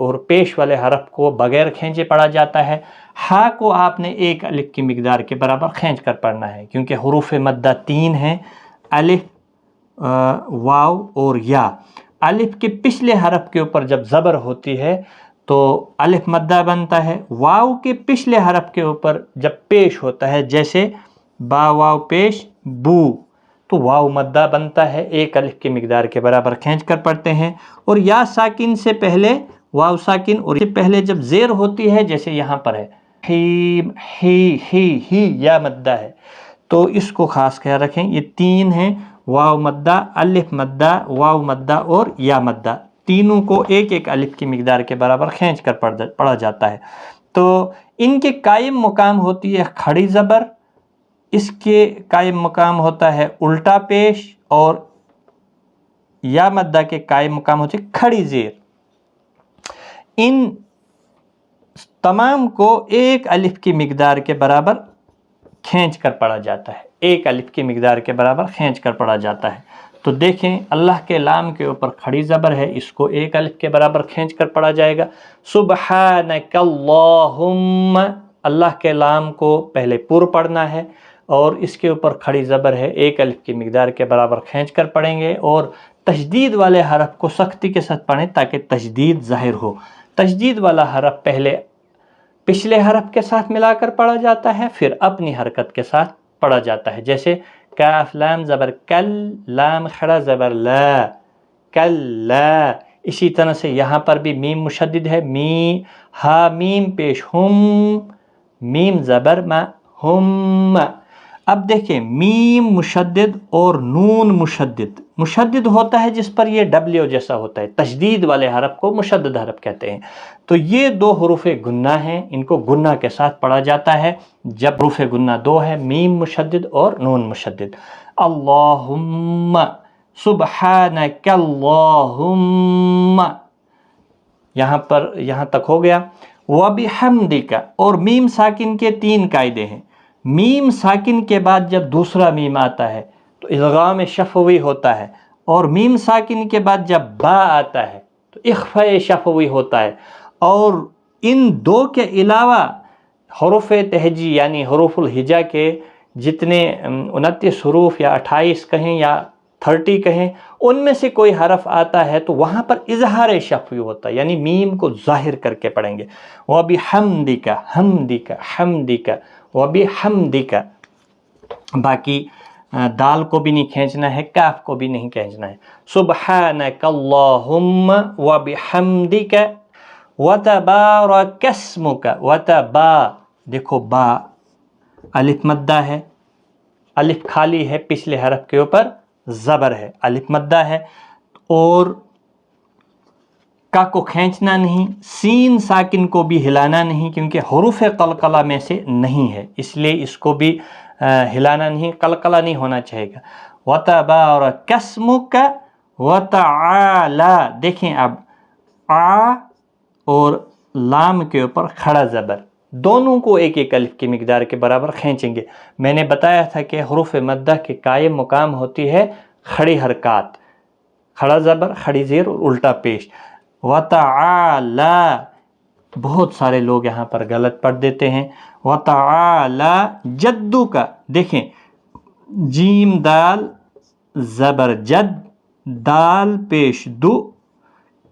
اور پیش والے حرف کو بغیر کھینچے پڑھا جاتا ہے. ہا کو آپ نے ایک الف کی مقدار کے برابر کھینچ کر پڑھنا ہے کیونکہ حروف مدہ 3 ہیں، الف، واو اور یا. الف کے پچھلے حرف کے اوپر جب زبر ہوتی ہے تو الف مدہ بنتا ہے. واو کے پچھلے حرف کے اوپر جب پیش ہوتا ہے، جیسے با واو پیش بو، تو واو مدہ بنتا ہے، ایک الف کی مقدار کے برابر کھینچ کر پڑھتے ہیں. اور یا ساکن سے پہلے واو ساکن اور سے پہلے جب زیر ہوتی ہے، جیسے یہاں پر ہے ہیم، ہی یا مدہ ہے، تو اس کو خاص خیال رکھیں. یہ 3 ہیں، واو مدہ، الف مدہ، واو مدہ اور یا مدہ، تینوں کو ایک ایک الف کی مقدار کے برابر کھینچ کر پڑھا جاتا ہے. تو ان کے قائم مقام ہوتی ہے کھڑی زبر، اس کے قائم مقام ہوتا ہے الٹا پیش، اور یا مدہ کے قائم مقام ہوتے کھڑی زیر. ان تمام کو ایک الف کی مقدار کے برابر کھینچ کر پڑھا جاتا ہے، ایک الف کی مقدار کے برابر کھینچ کر پڑھا جاتا ہے. تو دیکھیں اللہ کے لام کے اوپر کھڑی زبر ہے، اس کو ایک الف کے برابر کھینچ کر پڑھا جائے گا. سبحانک اللہم، اللہ کے لام کو پہلے پر پڑھنا ہے اور اس کے اوپر کھڑی زبر ہے، ایک الف کی مقدار کے برابر کھینچ کر پڑھیں گے. اور تشدید والے حرف کو سختی کے ساتھ پڑھیں تاکہ تشدید ظاہر ہو. تشدید والا حرف پہلے پچھلے حرف کے ساتھ ملا کر پڑھا جاتا ہے، پھر اپنی حرکت کے ساتھ پڑھا جاتا ہے. جیسے کاف لام زبر کل، لام کھڑا زبر لا، کل لا. اسی طرح سے یہاں پر بھی میم مشدد ہے، می، ہا میم پیش ہم، میم زبر ما، ہم. اب دیکھیں میم مشدد اور نون مشدد. مشدد ہوتا ہے جس پر یہ ڈبلیو جیسا ہوتا ہے، تشدید والے حرف کو مشدد حرف کہتے ہیں. تو یہ 2 حروف گنہ ہیں، ان کو گنہ کے ساتھ پڑھا جاتا ہے. جب حروف گنہ 2 ہے، میم مشدد اور نون مشدد. اللہم، سبحانک اللہم، یہاں تک ہو گیا. وبحمدک، اور میم ساکن کے 3 قاعدے ہیں. میم ساکن کے بعد جب دوسرا میم آتا ہے تو ادغام شفوی ہوتا ہے، اور میم ساکن کے بعد جب با آتا ہے تو اخفاء شفوی ہوتا ہے. اور ان 2 کے علاوہ حروف تہجی یعنی حروف الہجا کے جتنے 29 حروف یا 28 کہیں یا 30 کہیں، ان میں سے کوئی حرف آتا ہے تو وہاں پر اظہار شفوی ہوتا ہے، یعنی میم کو ظاہر کر کے پڑھیں گے. وبحمدک، حمدک، حمدک، وبحمدک. باقی دال کو بھی نہیں کھینچنا ہے، کاف کو بھی نہیں کھینچنا ہے. سبحانک اللہم وبحمدک وتبارک اسمک. وتبا، دیکھو با الف مدہ ہے، الف خالی ہے، پچھلے حرف کے اوپر زبر ہے، الف مدہ ہے. اور کا کو کھینچنا نہیں، سین ساکن کو بھی ہلانا نہیں کیونکہ حروف قلقلہ میں سے نہیں ہے، اس لیے اس کو بھی ہلانا نہیں، قلقلہ نہیں ہونا چاہیے گا. وتبارک اسمک وتعالی. دیکھیں اب آ اور لام کے اوپر کھڑا زبر، دونوں کو ایک ایک الف کی مقدار کے برابر کھینچیں گے. میں نے بتایا تھا کہ حروف مدہ کے قائم مقام ہوتی ہے کھڑی حرکات، کھڑا زبر، کھڑی زیر اور الٹا پیش. وتعالی، بہت سارے لوگ یہاں پر غلط پڑھ دیتے ہیں. وتعالی جدو کا، دیکھیں جیم دال زبر جد، دال پیش دو،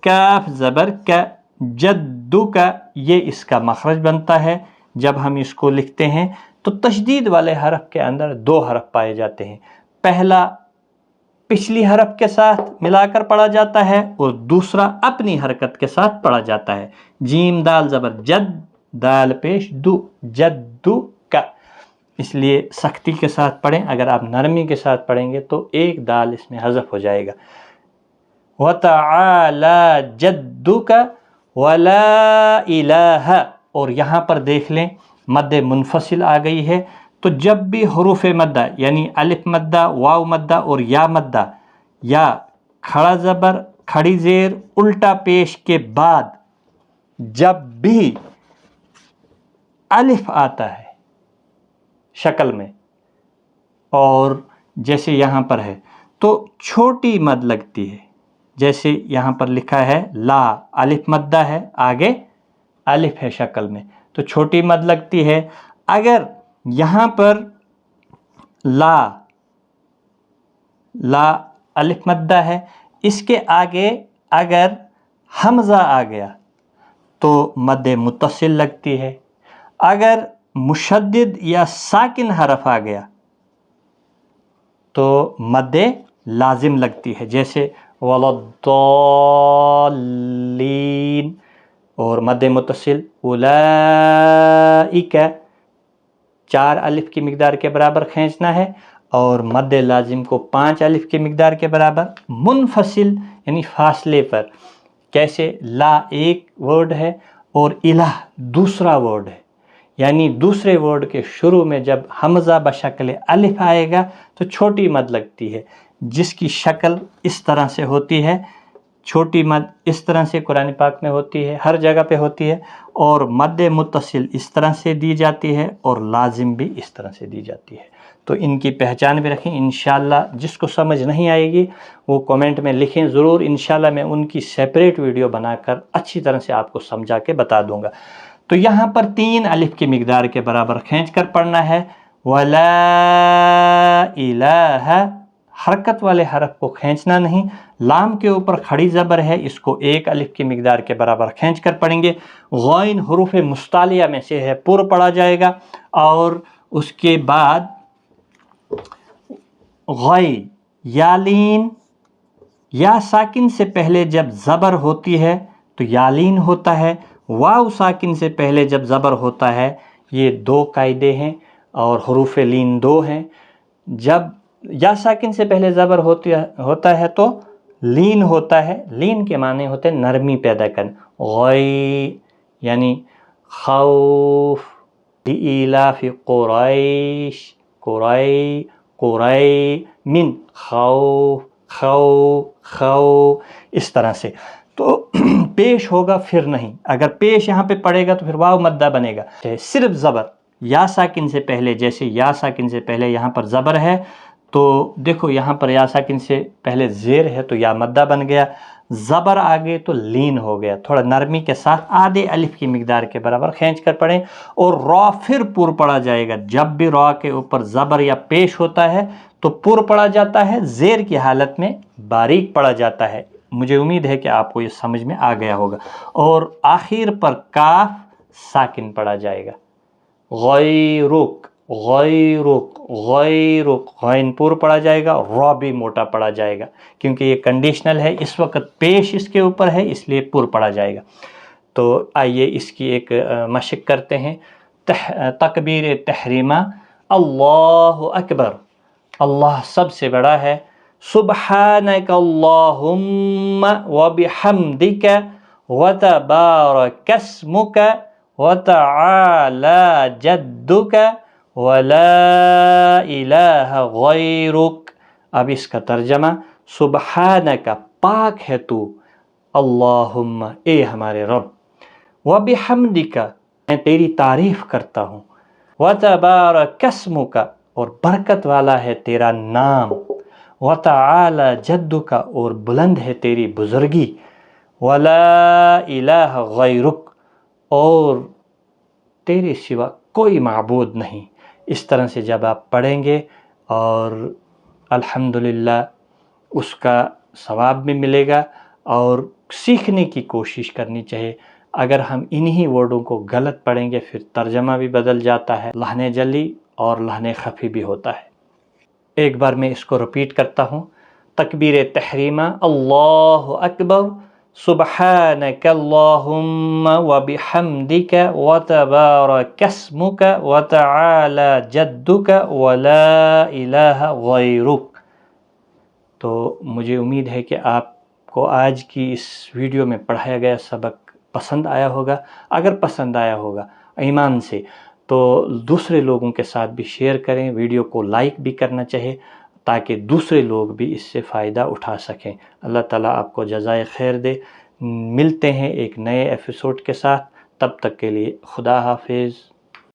کاف زبر کا، جدو کا. یہ اس کا مخرج بنتا ہے. جب ہم اس کو لکھتے ہیں تو تشدید والے حرف کے اندر 2 حرف پائے جاتے ہیں. پہلا پچھلی حرف کے ساتھ ملا کر پڑھا جاتا ہے اور دوسرا اپنی حرکت کے ساتھ پڑھا جاتا ہے. جیم دال زبر جد، دال پیش دو، جدو کا. اس لیے سختی کے ساتھ پڑھیں، اگر آپ نرمی کے ساتھ پڑھیں گے تو ایک دال اس میں حذف ہو جائے گا. وَتَعَالَى جَدُّكَ وَلَا إِلَٰهَ. اور یہاں پر دیکھ لیں مد منفصل آ گئی ہے، تو جب بھی حروف مدہ یعنی الف مدہ، واو مدہ اور یا مدہ، یا کھڑا زبر، کھڑی زیر، الٹا پیش کے بعد جب بھی الف آتا ہے شکل میں، اور جیسے یہاں پر ہے تو چھوٹی مد لگتی ہے، جیسے یہاں پر لکھا ہے لا، الف مدہ ہے، آگے الف ہے شکل میں، تو چھوٹی مد لگتی ہے۔ اگر یہاں پر لا الف مدہ ہے، اس کے آگے اگر حمزہ آ گیا تو مد متصل لگتی ہے، اگر مشدد یا ساکن حرف آ گیا تو مد لازم لگتی ہے، جیسے وَلَضَّالِّينَ، اور مد متصل اولئک، 4 الف کی مقدار کے برابر کھینچنا ہے، اور مد لازم کو 5 الف کی مقدار کے برابر منفصل یعنی فاصلے پر، کیسے لا ایک ورڈ ہے اور الہ دوسرا ورڈ ہے، یعنی دوسرے ورڈ کے شروع میں جب حمزہ بشکل الف آئے گا تو چھوٹی مد لگتی ہے، جس کی شکل اس طرح سے ہوتی ہے، چھوٹی مد اس طرح سے قرآن پاک میں ہوتی ہے، ہر جگہ پہ ہوتی ہے، اور مد متصل اس طرح سے دی جاتی ہے اور لازم بھی اس طرح سے دی جاتی ہے۔ تو ان کی پہچان بھی رکھیں، انشاءاللہ جس کو سمجھ نہیں آئے گی وہ کومنٹ میں لکھیں ضرور، انشاءاللہ میں ان کی سیپریٹ ویڈیو بنا کر اچھی طرح سے آپ کو سمجھا کے بتا دوں گا۔ تو یہاں پر 3 الف کی مقدار کے برابر کھینچ کر پڑھنا ہے، وَلَا إِلَٰهَ، حرکت والے حرف کو کھینچنا نہیں، لام کے اوپر کھڑی زبر ہے، اس کو 1 الف کی مقدار کے برابر کھینچ کر پڑھیں گے۔ غین حروف مستعلیہ میں سے ہے، پر پڑھا جائے گا، اور اس کے بعد غی، یالین، یا ساکن سے پہلے جب زبر ہوتی ہے تو یالین ہوتا ہے، واو ساکن سے پہلے جب زبر ہوتا ہے، یہ 2 قاعدے ہیں، اور حروف لین 2 ہیں۔ جب یا ساکن سے پہلے زبر ہوتا ہے تو لین ہوتا ہے، لین کے معنی ہوتے ہیں نرمی پیدا کرنا، غی یعنی خوف، لإیلاف قریش، قری من خو، اس طرح سے۔ تو پیش ہوگا پھر نہیں، اگر پیش یہاں پہ پڑے گا تو پھر واو مدہ بنے گا، صرف زبر یا ساکن سے پہلے، جیسے یا ساکن سے پہلے یہاں پر زبر ہے تو دیکھو یہاں پر یا ساکن سے پہلے زیر ہے تو یا مدہ بن گیا، زبر آگے تو لین ہو گیا، تھوڑا نرمی کے ساتھ آدھے الف کی مقدار کے برابر کھینچ کر پڑھیں، اور را پھر پر پڑھا جائے گا، جب بھی را کے اوپر زبر یا پیش ہوتا ہے تو پر پڑھا جاتا ہے، زیر کی حالت میں باریک پڑھا جاتا ہے۔ مجھے امید ہے کہ آپ کو یہ سمجھ میں آ گیا ہوگا، اور آخر پر کاف ساکن پڑھا جائے گا، غیرک، غین پر پڑھا جائے گا، را بھی موٹا پڑھا جائے گا، کیونکہ یہ کنڈیشنل ہے، اس وقت پیش اس کے اوپر ہے اس لیے پر پڑھا جائے گا۔ تو آئیے اس کی ایک مشق کرتے ہیں۔ تکبیر تحریمہ، اللہ اکبر، اللہ سب سے بڑا ہے، سبحانک اللہم وبحمدک وتبارک اسمک وتعالی جدک ولا الہ غیرک۔ اب اس کا ترجمہ، سبحانک، پاک ہے تو، اللہم، اے ہمارے رب، وبحمدک، میں تیری تعریف کرتا ہوں، وتبارک اسمک، اور برکت والا ہے تیرا نام، وتعالی جدک، اور بلند ہے تیری بزرگی، ولا الہ غیرک، اور تیرے سوا کوئی معبود نہیں۔ اس طرح سے جب آپ پڑھیں گے اور الحمدللہ اس کا ثواب بھی ملے گا، اور سیکھنے کی کوشش کرنی چاہیے۔ اگر ہم انہی ورڈوں کو غلط پڑھیں گے پھر ترجمہ بھی بدل جاتا ہے، لحن جلی اور لحن خفی بھی ہوتا ہے۔ ایک بار میں اس کو رپیٹ کرتا ہوں، تکبیر تحریمہ، اللہ اکبر، سبحانک اللہم وبحمدک وتبارک اسمک وتعالی جدک ولا الہ غیرک۔ تو مجھے امید ہے کہ آپ کو آج کی اس ویڈیو میں پڑھایا گیا سبق پسند آیا ہوگا۔ اگر پسند آیا ہوگا ایمان سے تو دوسرے لوگوں کے ساتھ بھی شیئر کریں، ویڈیو کو لائک بھی کرنا چاہے تاکہ دوسرے لوگ بھی اس سے فائدہ اٹھا سکیں۔ اللہ تعالیٰ آپ کو جزائے خیر دے۔ ملتے ہیں ایک نئے ایپیسوڈ کے ساتھ، تب تک کے لیے خدا حافظ۔